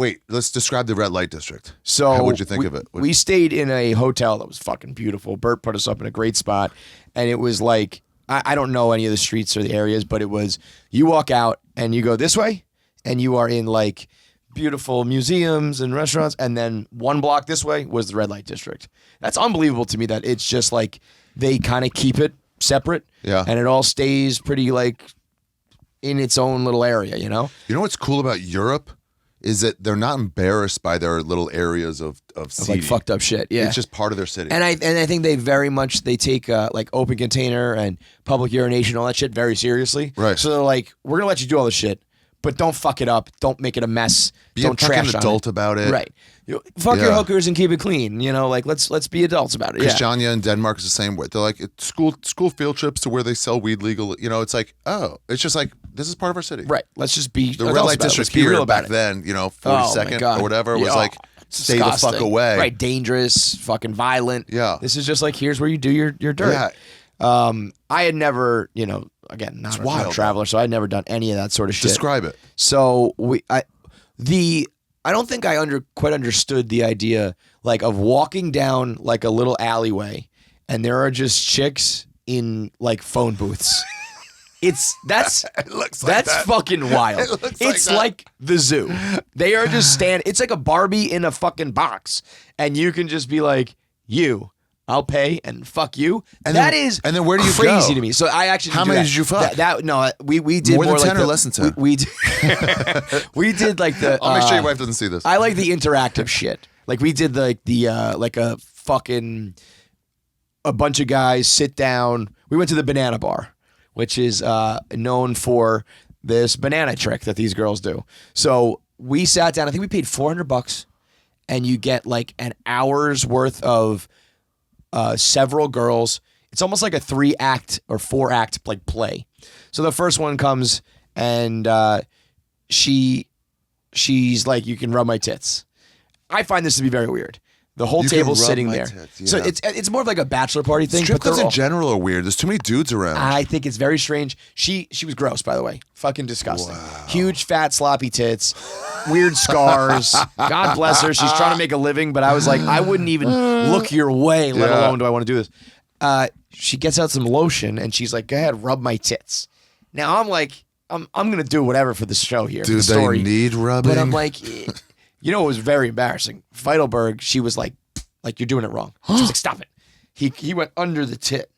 Wait, let's describe the red light district. So How would you think of it? We stayed in a hotel that was fucking beautiful. Bert put us up in a great spot, and it was like I don't know any of the streets or the areas, but it was you walk out and you go this way, and you are in like beautiful museums and restaurants, and then one block this way was the red light district. That's unbelievable to me that it's just like they kind of keep it separate, and it all stays pretty like in its own little area, you know? You know what's cool about Europe is that they're not embarrassed by their little areas of seating. Like fucked up shit. Yeah, it's just part of their city. And I think they very much they take like open container and public urination, all that shit very seriously. Right. So they're like, we're gonna let you do all this shit, but don't fuck it up. Don't make it a mess. Be don't a trash fucking on adult it. about it. Right. Fuck your hookers and keep it clean. You know, like let's be adults about it. Christiania in Denmark is the same way. They're like school field trips to where they sell weed legal. You know, it's like, oh, it's just like this is part of our city. Right. Let's just be the red light district here back then. You know, 42nd or whatever was like stay disgusting. the fuck away. Right. Dangerous. Fucking violent. Yeah. This is just like here's where you do your dirt. Yeah. I had never, you know, again, not a traveler, so I had never done any of that sort of shit. Describe it. So I don't think I quite understood the idea like of walking down like a little alleyway and there are just chicks in like phone booths. That's fucking wild. It's like the zoo. They are just it's like a Barbie in a fucking box, and you can just be like, I'll pay and fuck you. And then where do you crazy go? to me. So I actually how many did you fuck? We did more than like 10 or less than 10. We did, we did like the. I'll make sure your wife doesn't see this. I like the interactive shit. Like we did like like a fucking a bunch of guys sit down. We went to the banana bar, which is known for this banana trick that these girls do. So we sat down. I think we paid $400, and you get like an hour's worth of several girls. It's almost like a 3-act or 4-act like play. So the first one comes and she's like, you can rub my tits. I find this to be very weird. The whole table's sitting there. Tits, yeah. So it's more of like a bachelor party thing. Strip clubs in general are weird. There's too many dudes around. I think it's very strange. She was gross, by the way. Fucking disgusting. Wow. Huge, fat, sloppy tits. Weird scars. God bless her. She's trying to make a living, but I was like, I wouldn't even look your way, let alone do I want to do this. She gets out some lotion and she's like, go ahead, rub my tits. Now I'm like, I'm gonna do whatever for this show here. Do the story. They need rubbing? But I'm like, you know, it was very embarrassing. Feidelberg, she was like you're doing it wrong. She was like, stop it. He went under the tit,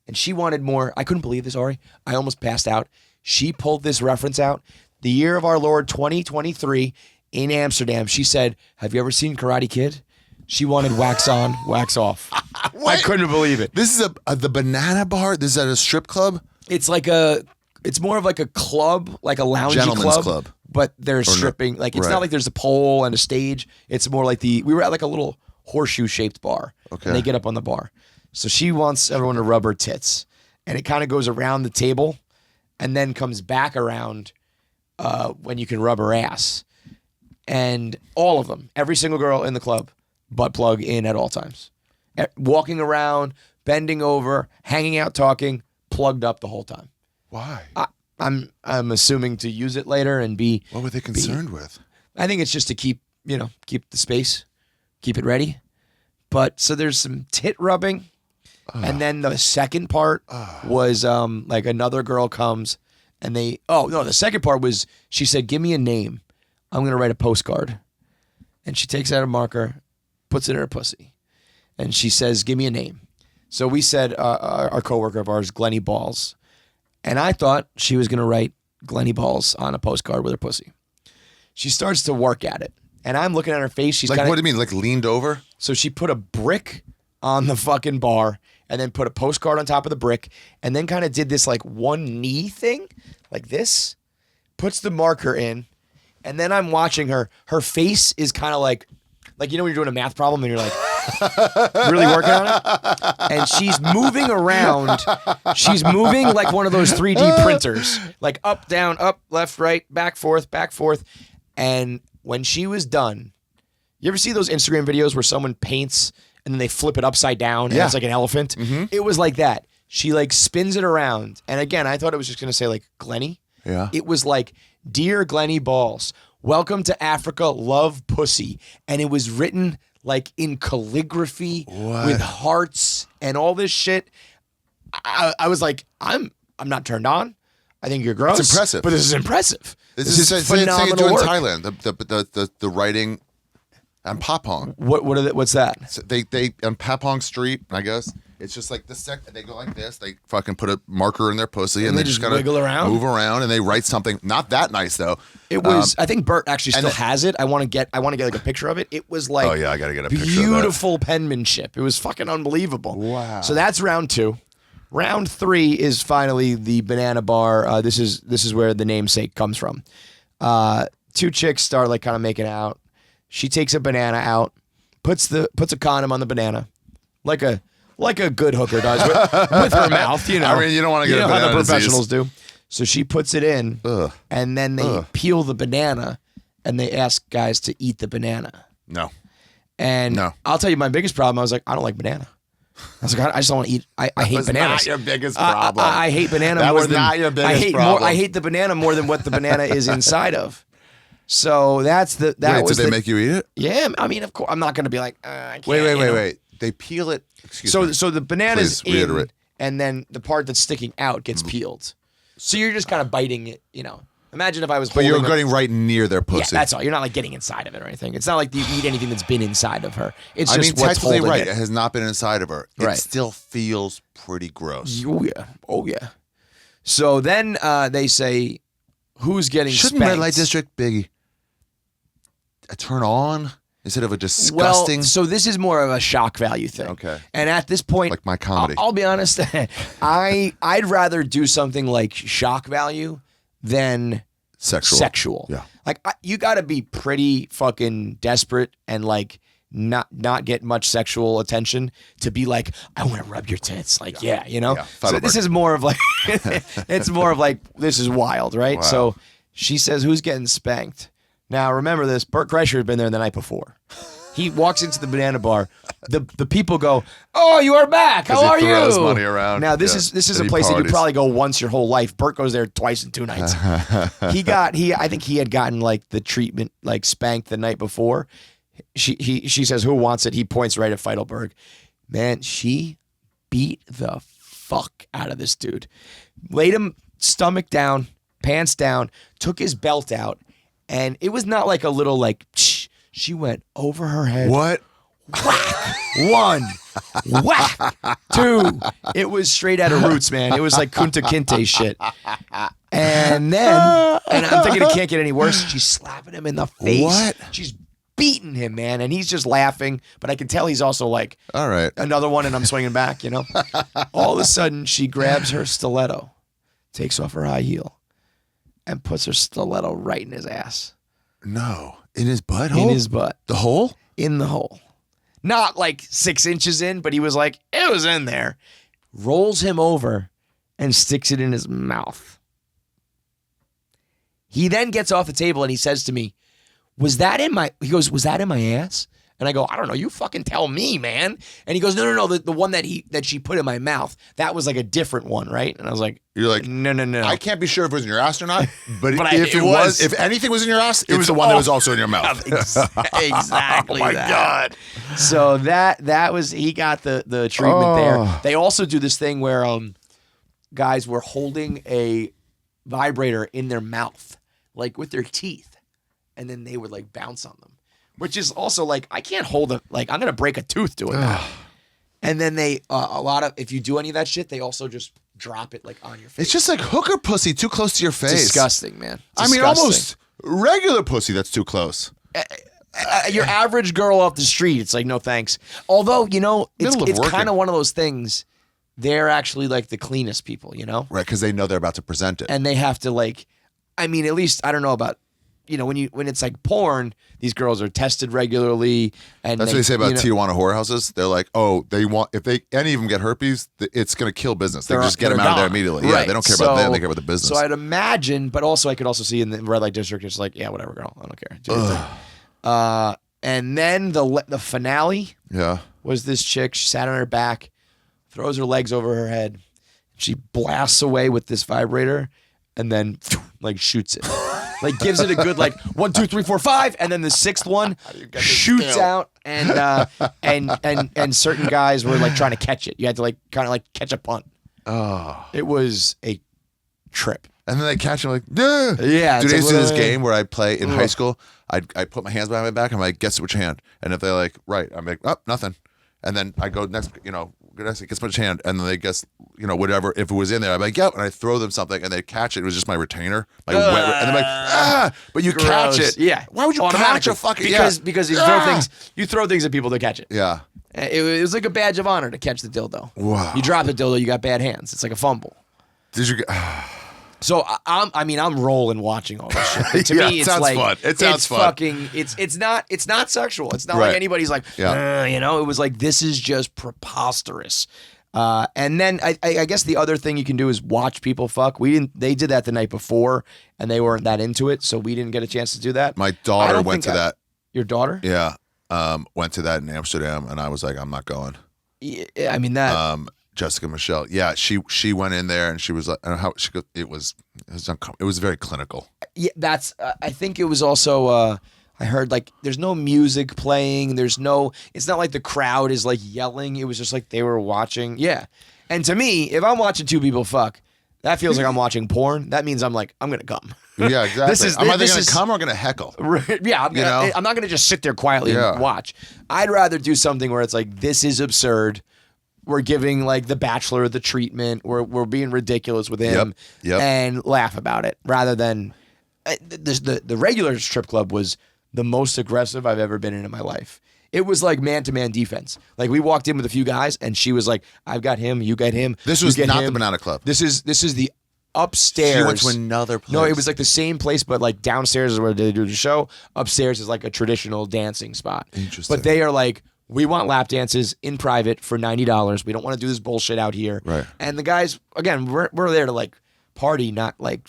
and she wanted more. I couldn't believe this, Ari. I almost passed out. She pulled this reference out. The year of our Lord 2023 in Amsterdam. She said, have you ever seen Karate Kid? She wanted wax on, wax off. I couldn't believe it. This is the banana bar? This is at a strip club? It's like it's more of like a club, like a loungy Gentleman's club. But there's stripping. Like it's not like there's a pole and a stage. It's more like we were at like a little horseshoe shaped bar. Okay. And they get up on the bar. So she wants everyone to rub her tits. And it kind of goes around the table and then comes back around when you can rub her ass. And all of them, every single girl in the club, butt plug in at all times. Walking around, bending over, hanging out, talking, plugged up the whole time. Why? I'm assuming to use it later and be. What were they concerned with? I think it's just to keep the space, keep it ready. But so there's some tit rubbing, and then the second part was like another girl comes and the second part was she said, give me a name. I'm gonna write a postcard, and she takes out a marker, puts it in her pussy, and she says, give me a name. So we said our coworker of ours, Glenny Balls. And I thought she was going to write Glenny Balls on a postcard with her pussy. She starts to work at it. And I'm looking at her face. She's like, kinda, what do you mean? Like leaned over? So she put a brick on the fucking bar and then put a postcard on top of the brick and then kind of did this like one knee thing like this, puts the marker in. And then I'm watching her. Her face is kind of like, you know when you're doing a math problem and you're like, really working on it? And she's moving around. She's moving like one of those 3D printers. Like up, down, up, left, right, back, forth, back, forth. And when she was done, you ever see those Instagram videos where someone paints and then they flip it upside down and it's like an elephant? Mm-hmm. It was like that. She like spins it around. And again, I thought it was just going to say like Glenny. Yeah. It was like, Dear Glenny Balls, "Welcome to Africa, love pussy," and it was written like in calligraphy with hearts and all this shit. I was like, I'm not turned on. I think you're gross. It's impressive, but this is impressive. This is Thing phenomenal in work. Thailand, the writing on Papong. What's that? So they on Papong Street, I guess. It's just like this. They go like this. They fucking put a marker in their pussy, and they just kind of wiggle around, move around, and they write something. Not that nice though. It was. I think Bert actually still has it. I want to get like a picture of it. It was like, oh yeah, I gotta get a picture. Beautiful penmanship. It was fucking unbelievable. Wow. So that's round 2. Round 3 is finally the banana bar. This is where the namesake comes from. 2 chicks start like kind of making out. She takes a banana out, puts a condom on the banana, like a good hooker does with her mouth. You know, I mean, you don't want to get a banana how the professionals disease. do. So she puts it in, and then they peel the banana, and they ask guys to eat the banana. No. And I'll tell you my biggest problem. I was like, I don't like banana. I was like, I just don't want to eat. I hate bananas. Not your biggest problem. I hate banana. That more was than, not your biggest problem. I hate the banana more than what the banana is inside of. So that's the. Wait, did they make you eat it? Yeah, I mean, of course, I'm not going to be like, I can't. Wait. They peel it. Excuse me. So the banana's Please reiterate. and then the part that's sticking out gets peeled. So you're just kind of biting it, you know. Imagine if I was. But you're getting right near their pussy. Yeah, that's all. You're not like getting inside of it or anything. It's not like you eat anything that's been inside of her. It's I just mean, what's technically, holding right. it. It has not been inside of her. It Right. still feels pretty gross. Oh yeah. So then they say, "Who's getting Shouldn't spanked?" red light district be a turn on instead of a disgusting? Well, so this is more of a shock value thing. Okay. And at this point, Like my comedy. I'll be honest. I'd rather do something like shock value than sexual. Yeah. Like you got to be pretty fucking desperate and like not get much sexual attention to be like, I want to rub your tits. Like, yeah, you know. Yeah. So this is more of like, it's more of like, this is wild, right? Wow. So she says, "Who's getting spanked?" Now remember this. Bert Kreischer had been there the night before. He walks into the banana bar. The people go, "Oh, you are back. How are you?" throws money around. Now this Yeah. is a He place that you parties. probably go once your whole life. Bert goes there twice in 2 nights. I think he had gotten like the treatment, like spanked the night before. She says, "Who wants it?" He points right at Feidelberg. Man, she beat the fuck out of this dude. Laid him stomach down, pants down, took his belt out, and it was not like a little like. She went over her head. What? Whack. 1. Whack. 2. It was straight out of Roots, man. It was like Kunta Kinte shit. And then, and I'm thinking it can't get any worse. She's slapping him in the face. What? She's beating him, man. And he's just laughing. But I can tell he's also like, All right. another one and I'm swinging back, you know? All of a sudden, she grabs her stiletto, takes off her high heel, and puts her stiletto right in his ass. No. In his butthole? In his butt. The hole? In the hole. Not like 6 inches in, but he was like, it was in there. Rolls him over and sticks it in his mouth. He then gets off the table and he says to me, was that in my ass? And I go, I don't know. You fucking tell me, man. And he goes, no. The one that she put in my mouth, that was like a different one, right? And I was like, You're like, no. I can't be sure if it was in your ass or not, but, But if it it was, if anything was in your ass, it was the one that was also in your mouth. Exactly. Oh my that. God. So that was, he got the treatment there. Oh. They also do this thing where guys were holding a vibrator in their mouth, like with their teeth, and then they would like bounce on them. Which is also like, I can't hold I'm going to break a tooth doing that. And then they, if you do any of that shit, they also just drop it like on your face. It's just like hooker pussy too close to your face. Disgusting, man. I mean, almost regular pussy that's too close. Your average girl off the street, it's like, no thanks. Although, you know, it's kind of one of those things, they're actually like the cleanest people, you know? Right, because they know they're about to present it. And they have to like, I mean, at least, I don't know about, you know, when it's like porn, these girls are tested regularly, and that's what they say about Tijuana whorehouses. They're like, oh, if any of them get herpes, it's going to kill business. They just get them out of there immediately. Right. Yeah, they don't care about them. They care about the business. So I'd imagine, but also I could also see in the red light district, it's like, yeah, whatever, girl, I don't care. Do your thing. And then the finale was this chick. She sat on her back, throws her legs over her head. She blasts away with this vibrator, and then like shoots it. Like gives it a good like 1, 2, 3, 4, 5, and then the sixth one shoots skill? out, and certain guys were like trying to catch it. You had to like kind of like catch a punt. Oh. It was a trip. And then they catch him like, yeah. Yeah. Dude, it's I used to do this like, game where I'd play in high school. I'd put my hands behind my back. I'm like, guess which hand? And if they're like, right, I'm like, oh, nothing. And then I go next, guess which hand? And then they guess, whatever. If it was in there, I'm like, yep. And I throw them something and they catch it. It was just my retainer. My wet, and they're like, but you gross. catch it. Yeah. Why would you catch a fucking, because you throw things at people to catch it. Yeah. It was like a badge of honor to catch the dildo. Wow. You drop the dildo, you got bad hands. It's like a fumble. Did you get, So I'm rolling watching all this shit. To me, it's sounds like fun. It sounds fun. Fucking. It's not sexual. It's not like anybody's like, It was like this is just preposterous. And then I guess the other thing you can do is watch people fuck. They did that the night before, and they weren't that into it, so we didn't get a chance to do that. my daughter went to that. Your daughter? Yeah. Went to that in Amsterdam, and I was like, I'm not going. Yeah, I mean that. Jessica Michelle. Yeah, she went in there and she was like, it was very clinical. Yeah, that's. I think it was also. I heard like there's no music playing. It's not like the crowd is like yelling. It was just like they were watching. Yeah, and to me, if I'm watching two people fuck, that feels like I'm watching porn. That means I'm gonna come. Yeah, exactly. I'm either gonna come or gonna heckle. Yeah, I'm not gonna just sit there quietly and watch. I'd rather do something where it's like this is absurd. We're giving like the Bachelor the treatment. We're being ridiculous with him and laugh about it rather than the regular strip club was the most aggressive I've ever been in my life. It was like man-to-man defense. Like we walked in with a few guys and she was like, "I've got him, you got him." This was not the Banana Club. This is the upstairs. She went to another place. No, it was like the same place, but like downstairs is where they do the show. Upstairs is like a traditional dancing spot. Interesting. But they are like, we want lap dances in private for $90. We don't want to do this bullshit out here. Right. And the guys, again, we're there to like party, not like,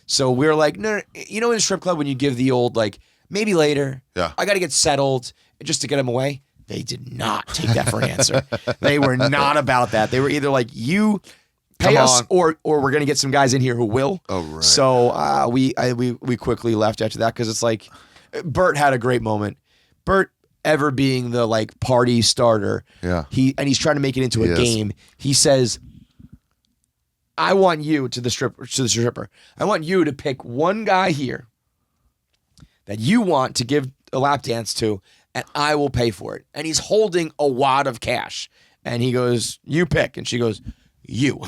So we're like, no, in a strip club when you give the old like, maybe later. Yeah. I got to get settled just to get them away. They did not take that for an answer. They were not about that. They were either like, you pay us or we're going to get some guys in here who will. Oh, right. So we quickly left after that because it's like, Bert had a great moment. Bert, ever being the like party starter. Yeah. He's trying to make it into a game. He says, I want you to the stripper. I want you to pick one guy here that you want to give a lap dance to, and I will pay for it. And he's holding a wad of cash. And he goes, you pick. And she goes, you.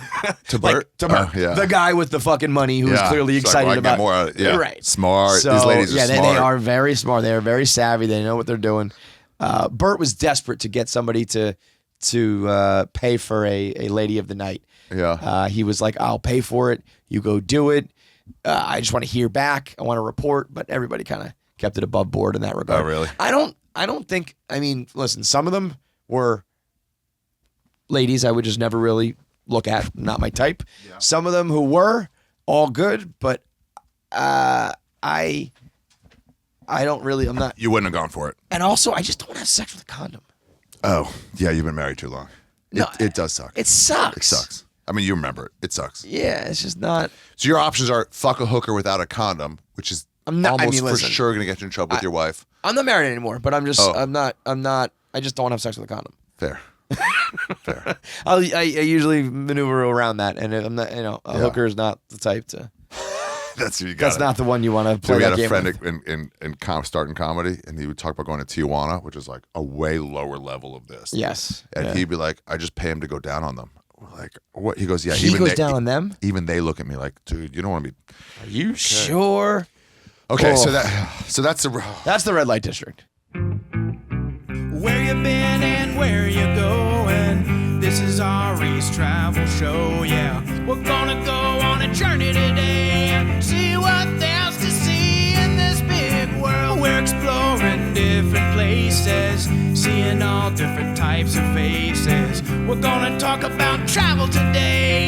To Bert? To Bert. The guy with the fucking money who's clearly excited about it. Right. Smart. So, these ladies are smart. They are very smart. They are very savvy. They know what they're doing. Bert was desperate to get somebody to pay for a lady of the night. Yeah. He was like, I'll pay for it. You go do it. I just want to hear back. I want to report. But everybody kind of kept it above board in that regard. Oh, really? I don't think, listen, some of them were ladies I would just never really look at. Not my type. Yeah. Some of them who were all good, but I don't really, I'm not. You wouldn't have gone for it. And also, I just don't want to have sex with a condom. Oh, yeah, you've been married too long. It does suck. It sucks. It sucks. You remember it. It sucks. Yeah, it's just not. So your options are fuck a hooker without a condom, which is for sure going to get you in trouble with your wife. I'm not married anymore, but I'm just, I'm not, I just don't want to have sex with a condom. Fair. Fair. I usually maneuver around that, and if I'm not, hooker is not the type to. That's not the one you want to play. So we had that a game friend in starting comedy, and he would talk about going to Tijuana, which is like a way lower level of this. Yes. And he'd be like, I just pay him to go down on them. We're like, what? He goes, yeah. He goes down on them? Even they look at me like, dude, you don't want to be. Are you sure? Okay, so that's the red light district. Where you been and where you going? This is Ari's travel show, yeah. We're gonna go on a journey today. See what there's to see in this big world. We're exploring different places, seeing all different types of faces. We're gonna talk about travel today.